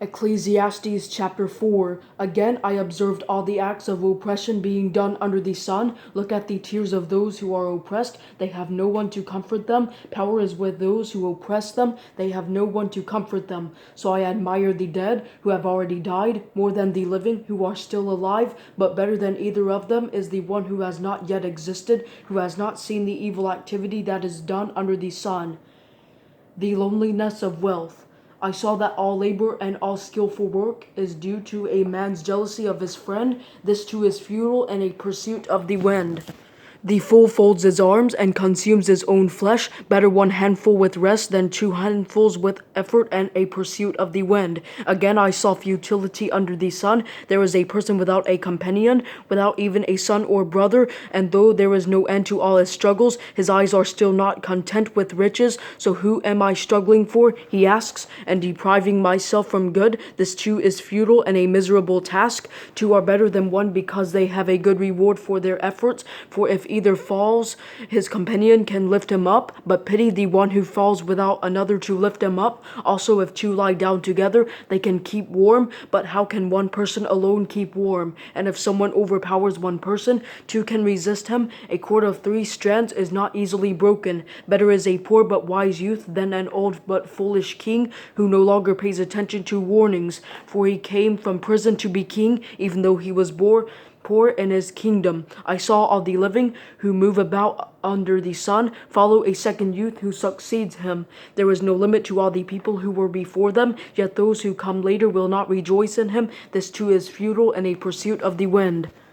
Ecclesiastes Chapter 4. Again I observed all the acts of oppression being done under the sun. Look at the tears of those who are oppressed. They have no one to comfort them. Power is with those who oppress them. They have no one to comfort them. So I admire the dead who have already died more than the living who are still alive. But better than either of them is the one who has not yet existed, who has not seen the evil activity that is done under the sun. The loneliness of wealth. I saw that all labor and all skillful work is due to a man's jealousy of his friend. This too is futile and a pursuit of the wind. The fool folds his arms and consumes his own flesh. Better one handful with rest than two handfuls with effort and a pursuit of the wind. Again I saw futility under the sun. There is a person without a companion, without even a son or brother, and though there is no end to all his struggles, his eyes are still not content with riches. So who am I struggling for, he asks, and depriving myself from good? This too is futile and a miserable task. Two are better than one because they have a good reward for their efforts. For if either falls, his companion can lift him up, but pity the one who falls without another to lift him up. Also, if two lie down together, they can keep warm, but how can one person alone keep warm? And if someone overpowers one person, two can resist him. A cord of 3 strands is not easily broken. Better is a poor but wise youth than an old but foolish king who no longer pays attention to warnings. For he came from prison to be king, even though he was poor in his kingdom. I saw all the living who move about under the sun follow a second youth who succeeds him. There is no limit to all the people who were before them, yet those who come later will not rejoice in him. This too is futile and a pursuit of the wind.